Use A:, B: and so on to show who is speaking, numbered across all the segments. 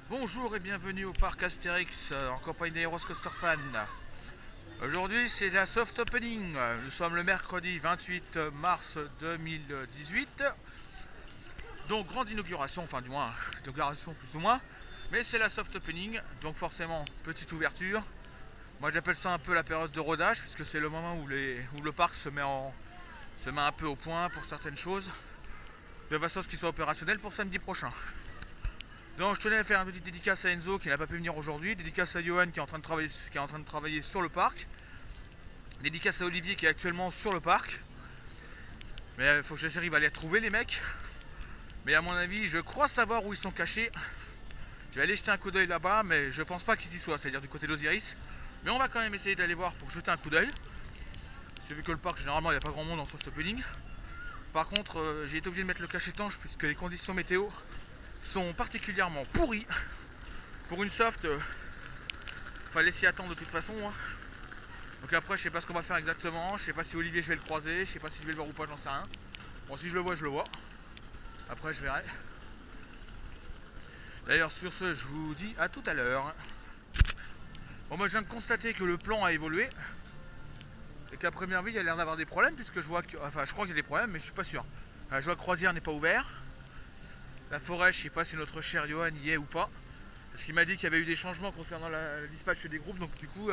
A: Bonjour et bienvenue au parc Astérix en compagnie d'Aeros Coaster Fan. Aujourd'hui c'est la soft opening. Nous sommes le mercredi 28 mars 2018. Donc grande inauguration, enfin du moins inauguration plus ou moins. Mais c'est la soft opening, donc forcément petite ouverture. Moi j'appelle ça un peu la période de rodage puisque c'est le moment où le parc se met un peu au point pour certaines choses. De façon à ce qu'il soit opérationnel pour samedi prochain. Donc je tenais à faire une petite dédicace à Enzo qui n'a pas pu venir aujourd'hui, dédicace à Johan qui est en train de travailler sur le parc, dédicace à Olivier qui est actuellement sur le parc. Mais il faut que j'arrive à les retrouver les mecs. Mais à mon avis, je crois savoir où ils sont cachés. Je vais aller jeter un coup d'œil là-bas, mais je pense pas qu'ils y soient, c'est-à-dire du côté d'Osiris. Mais on va quand même essayer d'aller voir pour jeter un coup d'œil. J'ai vu que le parc, généralement, il n'y a pas grand monde en soft opening. Par contre, j'ai été obligé de mettre le cache-étanche puisque les conditions météo sont particulièrement pourris. Pour une soft, fallait s'y attendre de toute façon. Donc après, je sais pas ce qu'on va faire exactement. Je sais pas si Olivier, je vais le croiser. Je sais pas si je vais le voir ou pas, j'en sais rien. Bon, si je le vois, je le vois. Après, je verrai. D'ailleurs, sur ce, je vous dis à tout à l'heure. Bon, moi, je viens de constater que le plan a évolué. Et qu'à première vue, il y a l'air d'avoir des problèmes. Puisque je vois que. Enfin, je crois qu'il y a des problèmes, mais je suis pas sûr. Je vois que Croisière n'est pas ouvert. La forêt, je sais pas si notre cher Johan y est ou pas. Parce qu'il m'a dit qu'il y avait eu des changements concernant la dispatch des groupes. Donc, du coup,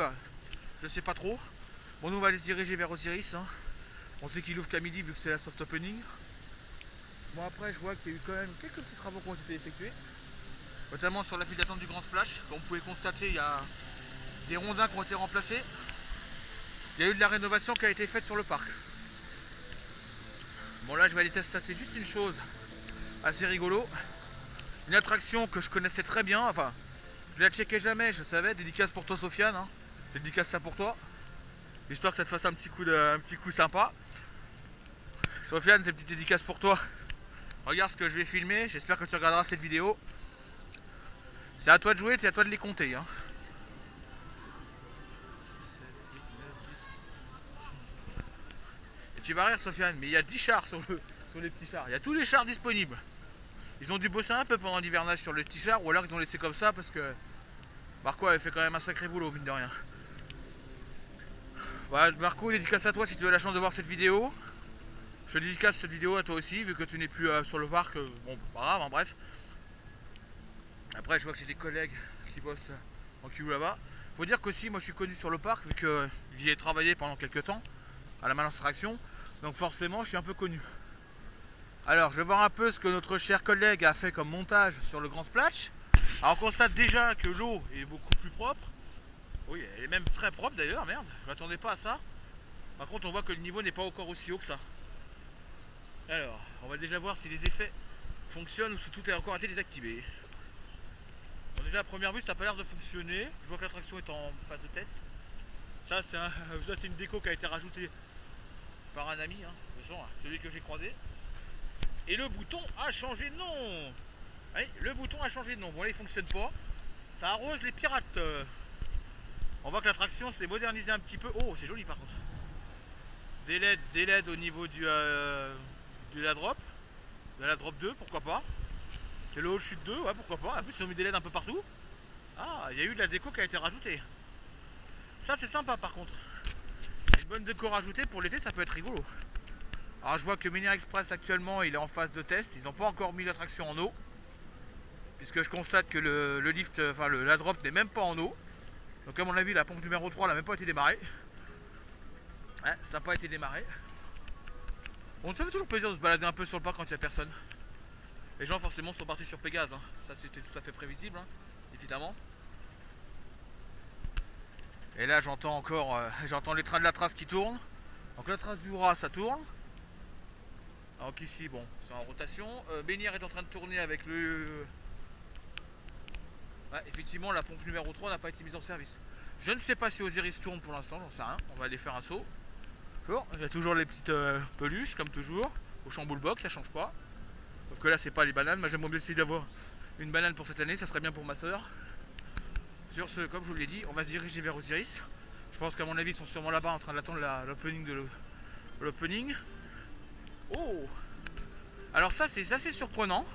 A: je sais pas trop. Bon, nous, on va aller se diriger vers Osiris. On sait qu'il ouvre qu'à midi vu que c'est la soft opening. Bon, après, je vois qu'il y a eu quand même quelques petits travaux qui ont été effectués. Notamment sur la file d'attente du Grand Splash. Comme vous pouvez constater, il y a des rondins qui ont été remplacés. Il y a eu de la rénovation qui a été faite sur le parc. Bon, là, je vais aller tester juste une chose assez rigolo. Une attraction que je connaissais très bien. Enfin, je la checkais jamais, je savais. Dédicace pour toi, Sofiane. Dédicace ça pour toi. Histoire que ça te fasse un petit coup sympa. Sofiane, c'est une petite dédicace pour toi. Regarde ce que je vais filmer. J'espère que tu regarderas cette vidéo. C'est à toi de jouer, c'est à toi de les compter. Et tu vas rire, Sofiane, mais il y a 10 chars sur les petits chars. Il y a tous les chars disponibles. Ils ont dû bosser un peu pendant l'hivernage sur le petit char, ou alors ils ont laissé comme ça parce que Marco avait fait quand même un sacré boulot, mine de rien. Voilà, Marco, dédicace à toi si tu as la chance de voir cette vidéo. Je dédicace cette vidéo à toi aussi, vu que tu n'es plus sur le parc. Bon, pas grave, bref. Après, je vois que j'ai des collègues qui bossent en queue là-bas. Faut dire qu'aussi, moi je suis connu sur le parc, vu que j'y ai travaillé pendant quelques temps à la Malance Traction. Donc forcément, je suis un peu connu. Alors, je vais voir un peu ce que notre cher collègue a fait comme montage sur le Grand Splash. Alors, on constate déjà que l'eau est beaucoup plus propre. Oui, elle est même très propre d'ailleurs, merde, je m'attendais pas à ça. Par contre, on voit que le niveau n'est pas encore aussi haut que ça. Alors, on va déjà voir si les effets fonctionnent ou si tout est encore été désactivé. Bon, déjà à première vue, ça n'a pas l'air de fonctionner. Je vois que l'attraction est en phase de test. Ça, c'est une déco qui a été rajoutée par un ami, de toute façon, celui que j'ai croisé. Et le bouton a changé de nom. Oui, le bouton a changé de nom. Bon, là, il fonctionne pas. Ça arrose les pirates. On voit que l'attraction s'est modernisée un petit peu. Oh, c'est joli par contre. Des LED au niveau de la drop. De la drop 2, pourquoi pas. C'est le hall chute 2, ouais, pourquoi pas. En plus, ils ont mis des LED un peu partout. Ah, il y a eu de la déco qui a été rajoutée. Ça, c'est sympa par contre. Une bonne déco rajoutée pour l'été, ça peut être rigolo. Alors, je vois que Minière Express actuellement, il est en phase de test. Ils n'ont pas encore mis l'attraction en eau. Puisque je constate que le lift, enfin la drop n'est même pas en eau. Donc à mon avis la pompe numéro 3 n'a même pas été démarrée. Ouais, ça n'a pas été démarré. Bon, ça fait toujours plaisir de se balader un peu sur le parc quand il n'y a personne. Les gens forcément sont partis sur Pégase, ça c'était tout à fait prévisible, évidemment. Et là j'entends encore, j'entends les trains de la trace qui tournent. Donc la trace du rat ça tourne. Donc ici bon, c'est en rotation. Bénière est en train de tourner avec le... Ouais, effectivement la pompe numéro 3 n'a pas été mise en service. Je ne sais pas si Osiris tourne pour l'instant, j'en sais rien. On va aller faire un saut. Toujours. Il y a toujours les petites peluches comme toujours. Au chamboule box, ça change pas. Sauf que là c'est pas les bananes. Moi j'aimerais bien essayer d'avoir une banane pour cette année, ça serait bien pour ma soeur. Sur ce, comme je vous l'ai dit, on va se diriger vers Osiris. Je pense qu'à mon avis ils sont sûrement là-bas en train d'attendre l'opening de l'opening. Oh. Alors ça c'est assez surprenant.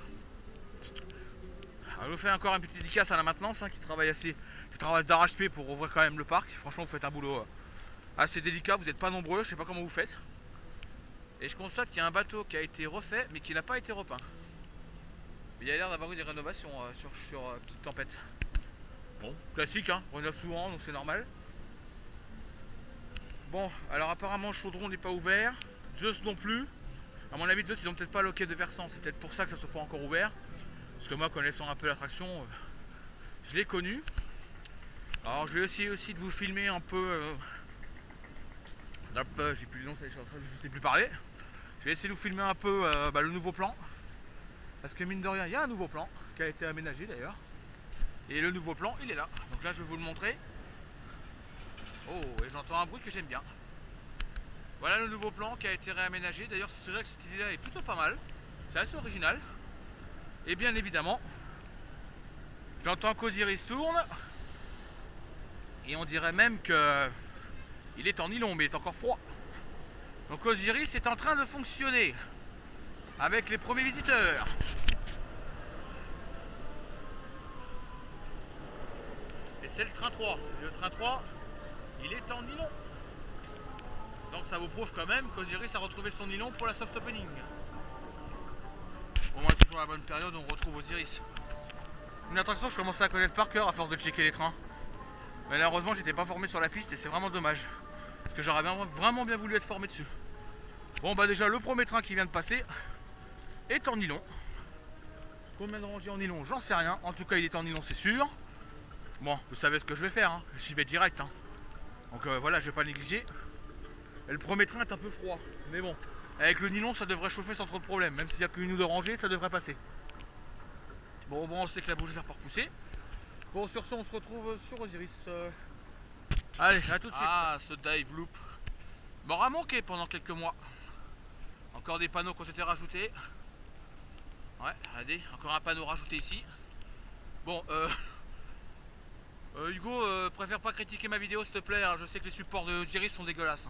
A: Alors, je vous fais encore une petite dédicace à la maintenance qui travaille d'arrache-pied pour ouvrir quand même le parc. Franchement, vous faites un boulot assez délicat, vous n'êtes pas nombreux, je sais pas comment vous faites. Et je constate qu'il y a un bateau qui a été refait mais qui n'a pas été repeint. Il y a l'air d'avoir eu des rénovations sur Petite Tempête. Bon, classique, hein, on rénove souvent donc c'est normal. Bon, alors apparemment le chaudron n'est pas ouvert, Zeus non plus. À mon avis, Zeus ils ont peut-être pas le quai de versant, c'est peut-être pour ça que ça soit pas encore ouvert. Parce que moi, connaissant un peu l'attraction, je l'ai connu. Alors je vais essayer aussi de vous filmer un peu. J'ai plus le nom, je sais plus parler. Je vais essayer de vous filmer un peu le nouveau plan. Parce que mine de rien, il y a un nouveau plan qui a été aménagé d'ailleurs. Et le nouveau plan, il est là. Donc là, je vais vous le montrer. Oh, et j'entends un bruit que j'aime bien. Voilà le nouveau plan qui a été réaménagé. D'ailleurs, c'est vrai que cette idée-là est plutôt pas mal. C'est assez original. Et bien évidemment, j'entends qu'Osiris tourne. Et on dirait même que il est en nylon, mais il est encore froid. Donc Osiris est en train de fonctionner avec les premiers visiteurs. Et c'est le train 3. Et le train 3, il est en nylon. Donc ça vous prouve quand même qu'Osiris a retrouvé son nylon pour la soft opening. Au moins toujours la bonne période où on retrouve Osiris. Une attraction que je commençais à connaître par cœur à force de checker les trains. Mais malheureusement j'étais pas formé sur la piste et c'est vraiment dommage. Parce que j'aurais vraiment bien voulu être formé dessus. Bon bah déjà le premier train qui vient de passer est en nylon. Combien de rangées en nylon, j'en sais rien. En tout cas il est en nylon c'est sûr. Bon vous savez ce que je vais faire, hein. J'y vais direct. Hein. Donc voilà, je vais pas négliger. Et le premier train est un peu froid. Mais bon, avec le nylon ça devrait chauffer sans trop de problème. Même s'il n'y a qu'une ou deux rangées, ça devrait passer. Bon on sait que la bougie va pas repousser. Bon sur ce on se retrouve sur Osiris. Allez, à tout de suite. Ah, ce dive loop m'aura manqué pendant quelques mois. Encore des panneaux qui ont été rajoutés. Ouais, regardez, encore un panneau rajouté ici. Bon, Hugo, préfère pas critiquer ma vidéo s'il te plaît. Hein. Je sais que les supports de Osiris sont dégueulasses.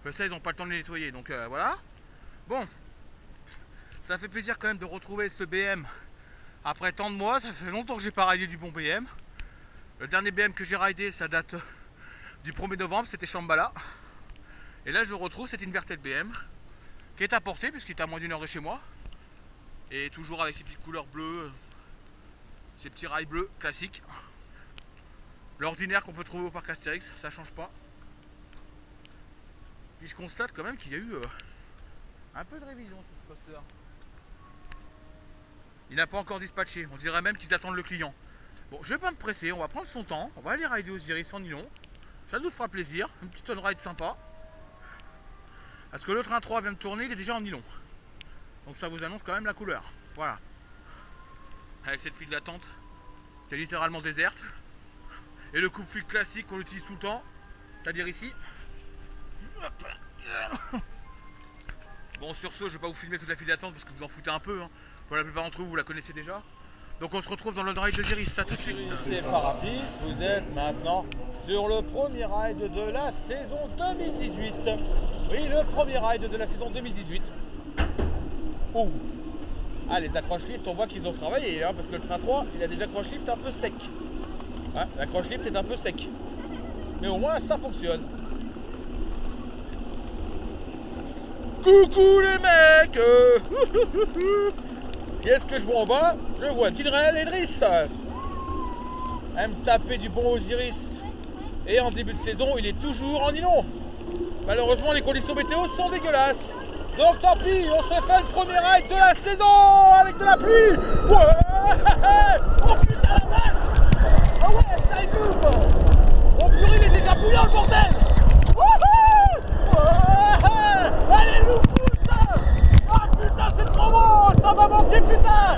A: Je sais, ils n'ont pas le temps de les nettoyer, donc voilà. Bon, ça fait plaisir quand même de retrouver ce BM. Après tant de mois, ça fait longtemps que j'ai pas raidé du bon BM. Le dernier BM que j'ai raidé, ça date du 1er novembre, c'était Shambhala. Et là je le retrouve, c'est Inverted BM qui est à portée puisqu'il est à moins d'une heure de chez moi. Et toujours avec ses petites couleurs bleues, ces petits rails bleus classiques. L'ordinaire qu'on peut trouver au parc Astérix, ça change pas. Puis je constate quand même qu'il y a eu un peu de révision sur ce coaster. Il n'a pas encore dispatché, on dirait même qu'ils attendent le client. Bon, je vais pas me presser, on va prendre son temps, on va aller rider Osiris en nylon. Ça nous fera plaisir, une petite on-ride sympa. Parce que le train 3 vient de tourner, il est déjà en nylon. Donc ça vous annonce quand même la couleur. Voilà. Avec cette file d'attente qui est littéralement déserte. Et le coupe-fil classique qu'on utilise tout le temps, c'est-à-dire ici. Bon, sur ce, je vais pas vous filmer toute la file d'attente parce que vous en foutez un peu. Hein. Pour la plupart d'entre vous, vous la connaissez déjà. Donc on se retrouve dans le ride d'Osiris, ça tout de suite.
B: C'est Parapis, vous êtes maintenant sur le premier ride de la saison 2018. Oui, le premier ride de la saison 2018. Ouh. Ah, les accroche-lifts, on voit qu'ils ont travaillé, hein, parce que le train 3, il a des accroche-lifts un peu secs. Hein, l'accroche-lift est un peu sec. Mais au moins, ça fonctionne. Coucou les mecs. Qu'est-ce que je vois en bas? Je vois Tidrel et Driss. Elle me taper du bon Osiris. Et en début de saison, il est toujours en nylon. Malheureusement, les conditions météo sont dégueulasses. Donc tant pis, on se fait le premier ride de la saison avec de la pluie. Ouais. Oh putain la vache. Ah ouais, time loop. Oh purée, il est déjà bouillant le bordel. Ouais. Allez, nous pousse. Ah putain, c'est trop beau. Ça va manquer, putain.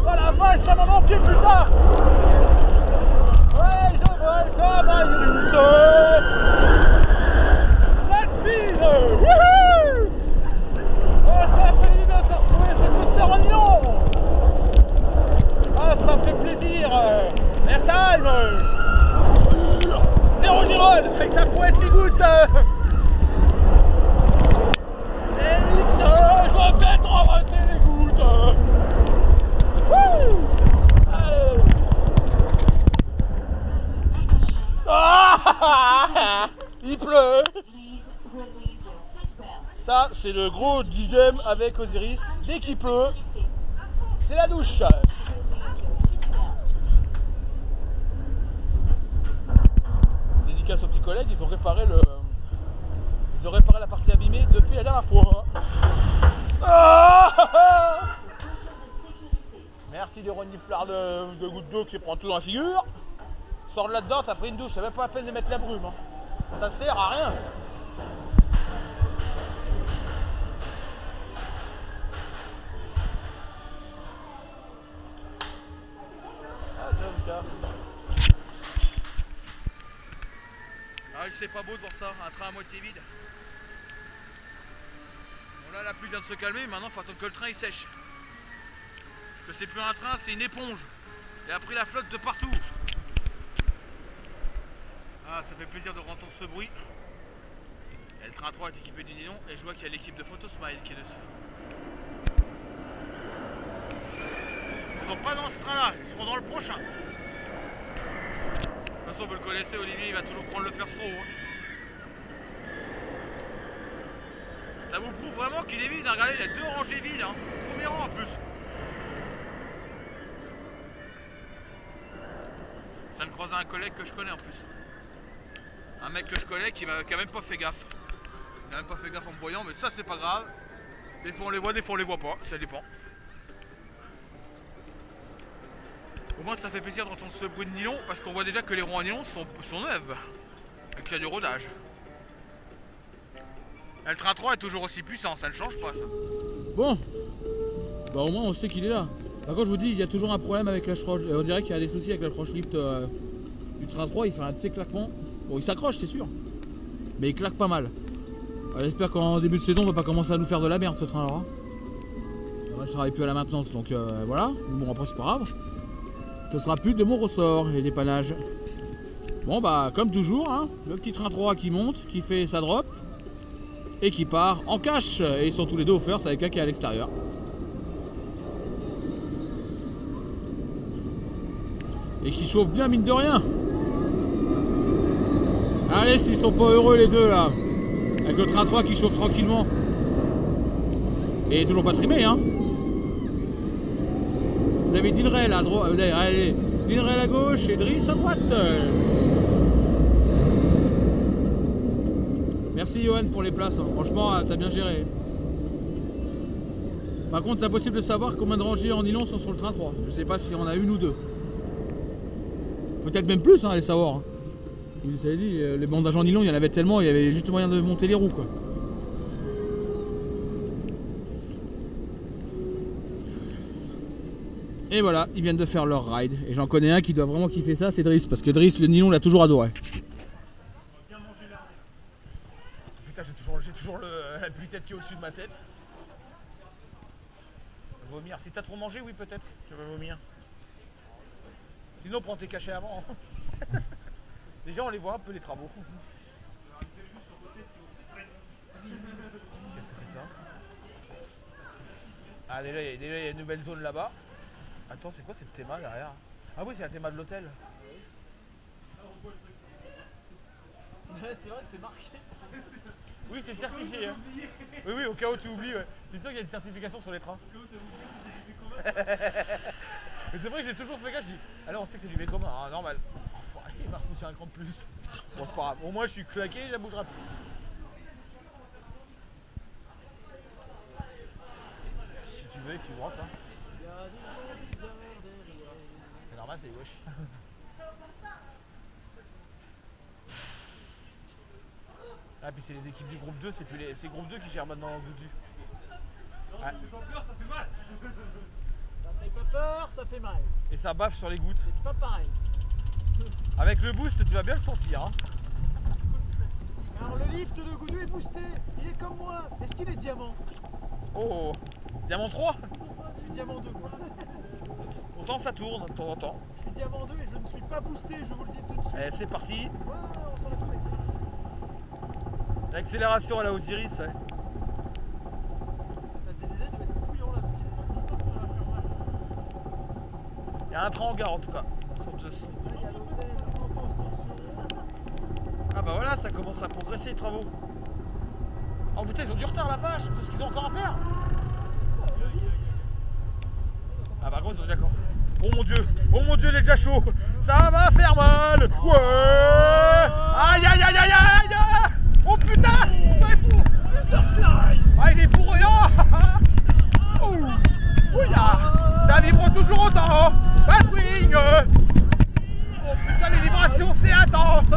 B: Oh la vache, ça m'a manqué, putain. Ouais, je vole comme un iris. Let's speed. Oh, ça fait du bien de se retrouver ce coaster en nylon. Ah, ça fait plaisir. Airtime. Zéro Girone avec sa couette qui goûte. Elix, je vais te ramasser les gouttes. Ah, il pleut. Ça, c'est le gros dilemme avec Osiris. Dès qu'il pleut, c'est la douche. Dédicace aux petits collègues, ils ont réparé la partie abîmée depuis la dernière fois. Ah, merci des reniflards de gouttes d'eau qui prend tout dans la figure. Sors de là-dedans, t'as pris une douche, c'est même pas la peine de mettre la brume. Hein. Ça sert à rien. Ah, c'est pas beau de voir ça, un train à moitié vide. Bon là, la pluie vient de se calmer, maintenant il faut attendre que le train il sèche. Parce que c'est plus un train, c'est une éponge. Il a pris la flotte de partout. Ah, ça fait plaisir de entendre ce bruit. Et le train 3 est équipé du nylon et je vois qu'il y a l'équipe de Photo Smile qui est dessus. Ils sont pas dans ce train là, ils seront dans le prochain. De toute façon, vous le connaissez, Olivier, il va toujours prendre le first row. Hein. Ça vous prouve vraiment qu'il est vide, hein. Regardez, il y a 2 rangées vides, hein. Premier rang en plus. Je viens de croiser un collègue que je connais en plus. Un mec que je connais qui a même pas fait gaffe. Il a même pas fait gaffe en me voyant, mais ça c'est pas grave. Des fois on les voit, des fois on les voit pas, ça dépend. Au moins ça fait plaisir d'entendre ce bruit de nylon parce qu'on voit déjà que les ronds en nylon sont neuves et qu'il y a du rodage. Et le train 3 est toujours aussi puissant, ça ne change pas ça. Bon, bah au moins on sait qu'il est là. Par contre je vous dis, il y a toujours un problème avec l'approche. On dirait qu'il y a des soucis avec l'approche lift du train 3, il fait un de ces claquements. Bon, il s'accroche c'est sûr, mais il claque pas mal. J'espère qu'en début de saison on va pas commencer à nous faire de la merde ce train là. Moi je travaille plus à la maintenance donc voilà, bon après c'est pas grave. Ce sera plus de mon ressort, les dépannages. Bon bah comme toujours, hein, le petit train 3 qui monte, qui fait sa drop et qui part en cash. Et ils sont tous les deux au first avec un qui est à l'extérieur. Et qui chauffe bien mine de rien. Allez, s'ils sont pas heureux les deux là. Avec le train 3 qui chauffe tranquillement. Et toujours pas trimé hein. Vous avez Dilrel à droite, allez, Dilrel à gauche et Driss à droite. Merci Johan pour les places, hein. Franchement t'as bien géré. Par contre c'est impossible de savoir combien de rangées en nylon sont sur le train 3. Je sais pas si on a une ou deux. Peut-être même plus, hein, allez savoir. Hein. Vous avez dit, les bandages en nylon il y en avait tellement, il y avait juste moyen de monter les roues quoi. Et voilà, ils viennent de faire leur ride. Et j'en connais un qui doit vraiment kiffer ça, c'est Driss. Parce que Driss, le nylon, l'a toujours adoré. Putain, j'ai toujours la pluie-tête qui est au-dessus de ma tête. Vomir. Si t'as trop mangé, oui, peut-être. Tu vas vomir. Sinon, prends tes cachets avant. Déjà, on les voit un peu, les travaux. Qu'est-ce que c'est que ça? Ah, déjà, il y a une nouvelle zone là-bas. Attends, c'est quoi cette théma derrière? Ah oui, c'est la théma de l'hôtel. C'est vrai que c'est marqué. Oui, c'est certifié. Hein. Oui, oui, au cas où tu oublies. Ouais. C'est sûr qu'il y a une certification sur les trains. Mais c'est vrai que j'ai toujours fait gaffe. Je dis, alors on sait que c'est du commun, hein, normal. Oh, il m'a foutu un cran de plus. Bon, c'est pas grave. Au moins, je suis claqué, je la bougerai plus. Si tu veux, il droite. Hein. C'est normal, c'est gauche. Ah, puis c'est les équipes du groupe 2, c'est plus c'est groupe 2 qui gère maintenant le bout du. Ouais. Ça fait pas peur, ça fait mal.
C: Ça fait pas peur, ça fait mal.
B: Et ça baffe sur les gouttes.
C: C'est pas pareil.
B: Avec le boost, tu vas bien le sentir. Hein.
C: Alors le lift de Goudou est boosté. Il est comme moi. Est-ce qu'il est diamant?
B: Oh, diamant 3.
C: Je suis diamant 2 moi.
B: Pourtant ça tourne de temps en temps.
C: Je suis diamant 2 et je ne suis pas boosté, je vous le dis tout de suite.
B: Eh, c'est parti.
C: Ouais, on va faire
B: L'accélération à la Osiris. Ouais. Il y a un train en gare en tout cas.
C: Il y a l'hôtel en construction.
B: là, ça commence à progresser les travaux. Oh putain, ils ont du retard la vache, tout ce qu'ils ont encore à faire. Ah bah gros, ils sont déjà d'accord. Oh mon dieu, il est déjà chaud. Ça va faire mal. Ouais. Aïe aïe aïe aïe aïe. Oh putain. Ah il est pour rien. Ouya. Ça vibre toujours autant. Batwing. Oh putain, les vibrations c'est intense.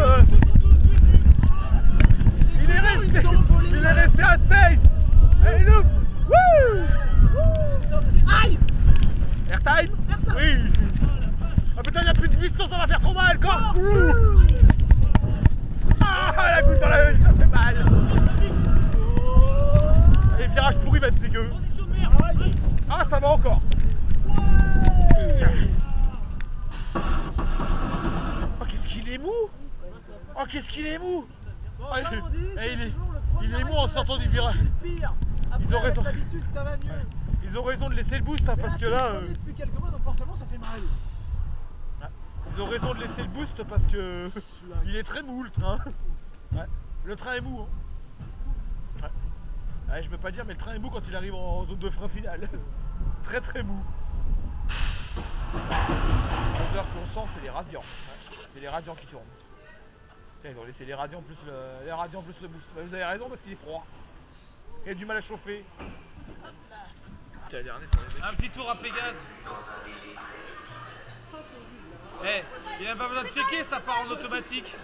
B: Il est resté à space. Allez loup. Aïe. Airtime. Oui. Ah putain, il n'y a plus de buisson, ça va faire trop mal. Corse. Ah, la goutte dans la ça fait mal. Les virages pourris va être dégueu. Ah, ça va encore. Oh, qu'est-ce qu'il est mou. Oh, qu'est-ce qu'il est mou. Oh, il est mou en sortant du virage. Ils ont raison. Ils ont raison de laisser le boost hein, parce que là.
C: Depuis quelques mois, donc forcément ça fait mal.
B: Ils ont raison de laisser le boost parce que il est très mou le train. Ouais. Le train est mou. Hein. Ouais. Ouais, je peux pas dire, mais le train est mou quand il arrive en zone de frein finale. Très très mou. L'odeur qu'on sent, c'est les radiants. Ouais. C'est les radiants qui tournent. Ils ont laissé les radiants plus le boost. Bah, vous avez raison parce qu'il est froid. Il a du mal à chauffer. Un petit tour à Pégase. Eh, il n'y a même pas besoin de checker, ça part en automatique.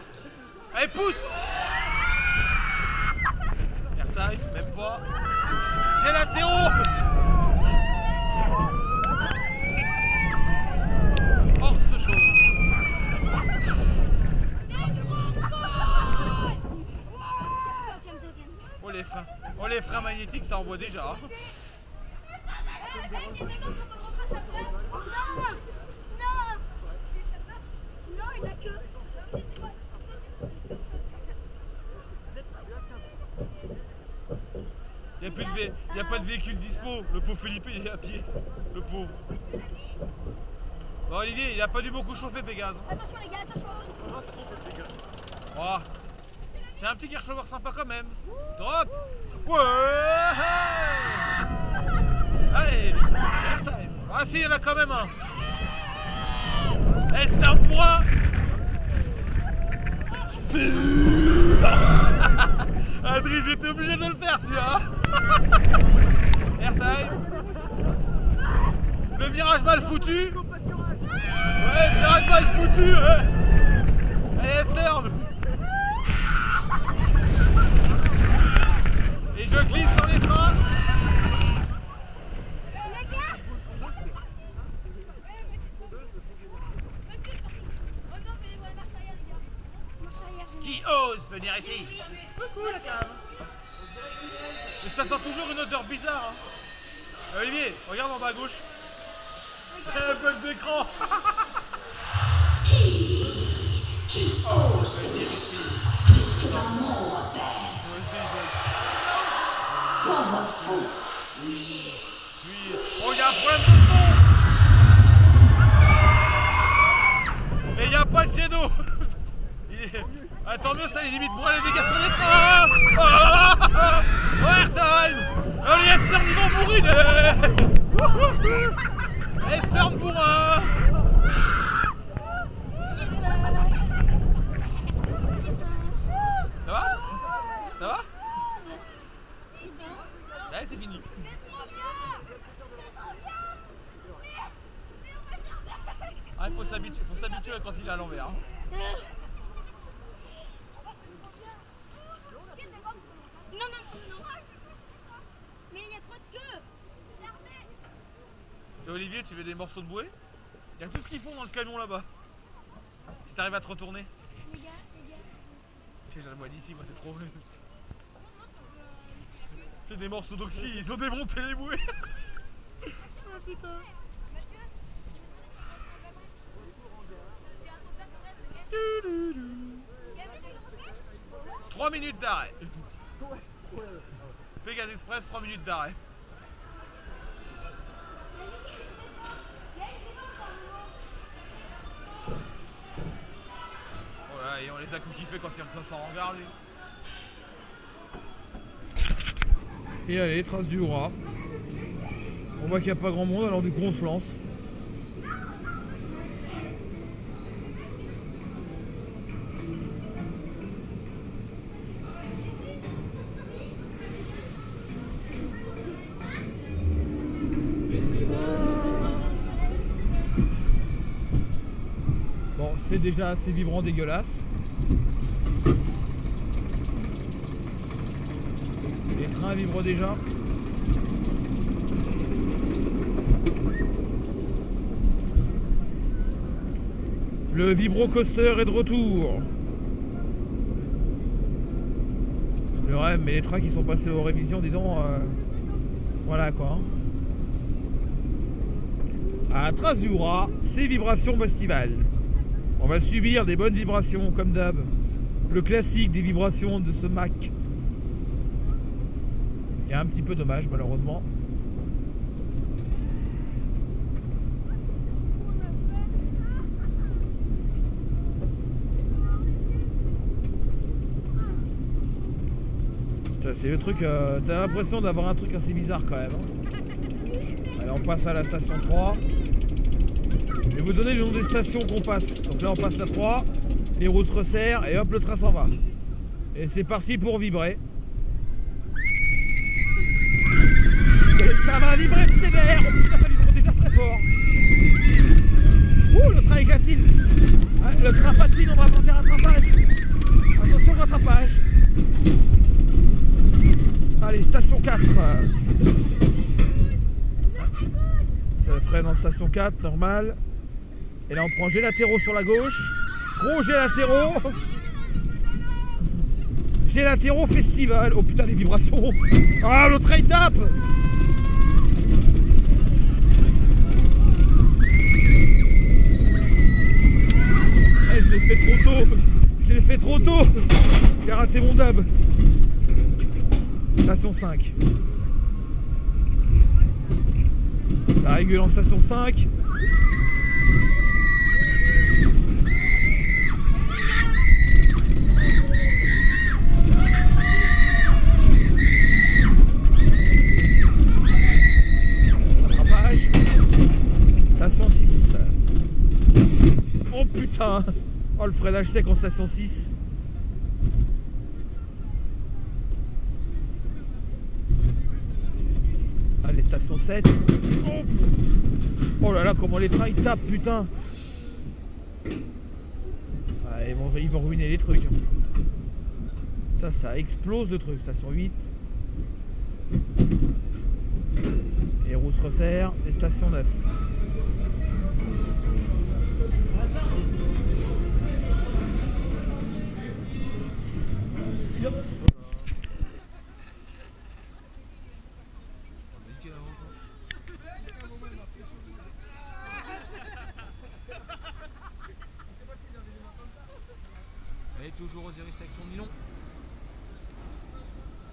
B: Allez, pousse. Airtime, même pas. J'ai l'aptéro. Force chaud. Oh les freins magnétiques, ça envoie déjà. Il n'y a pas de véhicule dispo. Le pauvre Philippe il est à pied. Le pauvre. Bon Olivier, il a pas dû beaucoup chauffer Pégase.
D: Attention les gars, attention.
B: Oh. C'est un petit Gershower sympa quand même. Drop. Ouais. Allez, airtime. Ah si, il y en a quand même un. Eh, c'est un point. Adri, j'étais obligé de le faire celui-là. Airtime. Le virage mal foutu. Ouais, le virage mal foutu. Ouais. Allez, Esther. Et je glisse dans les freins. Qui ose venir ici? Coucou la cave. Mais ça sent toujours une odeur bizarre. Hein. Olivier, regarde en bas à gauche. Un bug d'écran.
E: Qui ose venir ici, jusque dans mon repère? Pauvre fou. Oui.
B: Oh, il y a un problème de son. Mais il n'y a pas de jet d'eau. Ah, tant mieux, ça, il limite pour les dégâts sur les trains. Oh, airtime. Oh, les Estern, ils vont bourriner. Estern bourrin. Ça va? Ça va? Ouais, c'est fini. Ah, il faut s'habituer quand il est à l'envers. Hein.
D: Non. Mais il y a trop de queue.
B: Et Olivier, tu veux des morceaux de bouée? Il y a tout ce qu'ils font dans le camion là-bas. Si t'arrives à te retourner.
D: Les gars.
B: J'ai la moitié d'ici, moi c'est trop. C'est des morceaux d'oxy, ils ont démonté les bouées. Ah putain. 3 minutes d'arrêt. Pégase Express, 3 minutes d'arrêt. Voilà, et on laisse
A: les à-coups qu'il fait quand il repasse en hangar lui.
B: Et allez, trace du Hura. On voit qu'il n'y a pas grand monde, alors du coup on se lance. Bon, c'est déjà assez vibrant, dégueulasse. Les trains vibrent déjà. Le vibrocoaster est de retour. Le rêve, mais les trains qui sont passés aux révisions, dis donc, voilà quoi. À Trace du Hura, c'est vibrations estivales. On va subir des bonnes vibrations comme d'hab. Le classique des vibrations de ce Mac. Ce qui est un petit peu dommage malheureusement. C'est le truc, t'as l'impression d'avoir un truc assez bizarre quand même. Allez, on passe à la station 3. Je vais vous donner le nom des stations qu'on passe. Donc là on passe la 3, les roues se resserrent et hop le train s'en va. Et c'est parti pour vibrer. Et ça va vibrer sévère. Oh putain, ça vibre déjà très fort. Ouh, le train éclatine. Ah, le train patine, on va monter un rattrapage. Attention rattrapage. Allez, station 4. Ça freine en station 4, normal. Et là on prend jet latéraux sur la gauche. Gros jet latéraux. Jet latéraux festival. Oh putain les vibrations. Ah le train il tape. Eh, je l'ai fait trop tôt. Je l'ai fait trop tôt. J'ai raté mon dab. Station 5. Ça régule en station 5. Rattrapage. Station 6. Oh putain. Oh le freinage sec en station 6. Allez, station 7. Oh, oh là là, comment les trains ils tapent, putain. Ah, ils vont ruiner les trucs. Putain, ça explose le truc. Station 8. Les roues se resserrent. Et station 9. Toujours Osiris avec son nylon.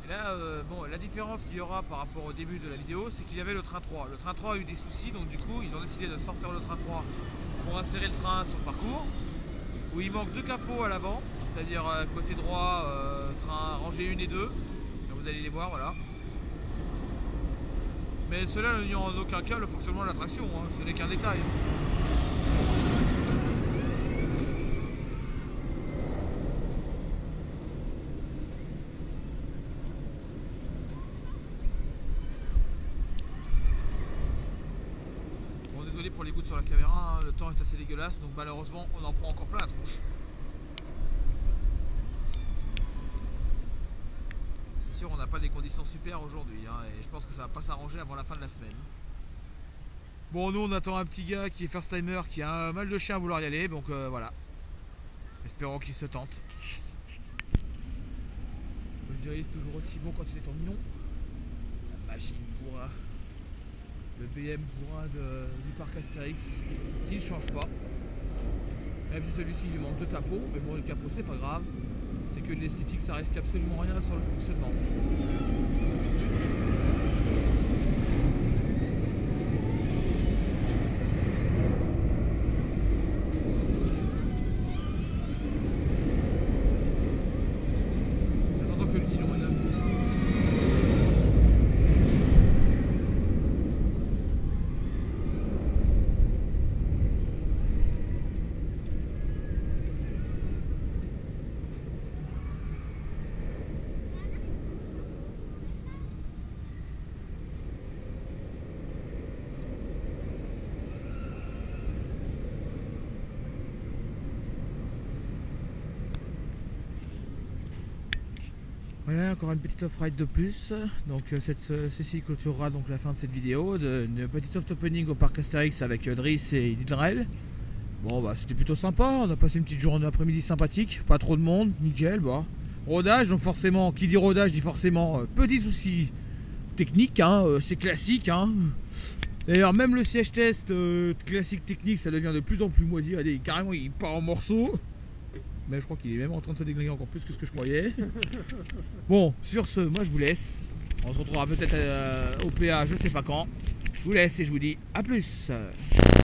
B: Et là, bon, la différence qu'il y aura par rapport au début de la vidéo, c'est qu'il y avait le train 3. Le train 3 a eu des soucis, donc du coup, ils ont décidé de sortir le train 3 pour insérer le train sur le parcours, où il manque deux capots à l'avant, c'est-à-dire côté droit, train rangée 1 et 2. Donc vous allez les voir, voilà. Mais cela ne nie en aucun cas le fonctionnement de l'attraction, hein, ce n'est qu'un détail. Pour les gouttes sur la caméra, hein, le temps est assez dégueulasse, donc malheureusement on en prend encore plein la tronche. C'est sûr, on n'a pas des conditions super aujourd'hui, hein, et je pense que ça va pas s'arranger avant la fin de la semaine. Bon, nous on attend un petit gars qui est first timer, qui a un mal de chien à vouloir y aller, donc voilà. Espérons qu'il se tente. Osiris toujours aussi bon quand il est en nylon. La machine bourra. Le BM bourrin du parc Astérix qui ne change pas. Même si celui-ci lui manque deux capots, mais bon, le capot c'est pas grave. C'est que l'esthétique ça risque absolument rien sur le fonctionnement.
A: Voilà, encore une petite off-ride de plus. Donc ceci clôturera donc la fin de cette vidéo. Une petite soft opening au parc Astérix avec Driss et Hydrael. Bon bah c'était plutôt sympa, on a passé une petite journée d'après-midi sympathique, pas trop de monde, nickel, bah. Rodage, donc forcément, qui dit rodage dit forcément petit souci technique, hein, c'est classique, hein. D'ailleurs même le siège test classique technique ça devient de plus en plus moisi, allez, carrément il part en morceaux. Mais je crois qu'il est même en train de se déglinguer encore plus que ce que je croyais. Bon, sur ce, moi je vous laisse. On se retrouvera peut-être au PA, je sais pas quand. Je vous laisse et je vous dis à plus.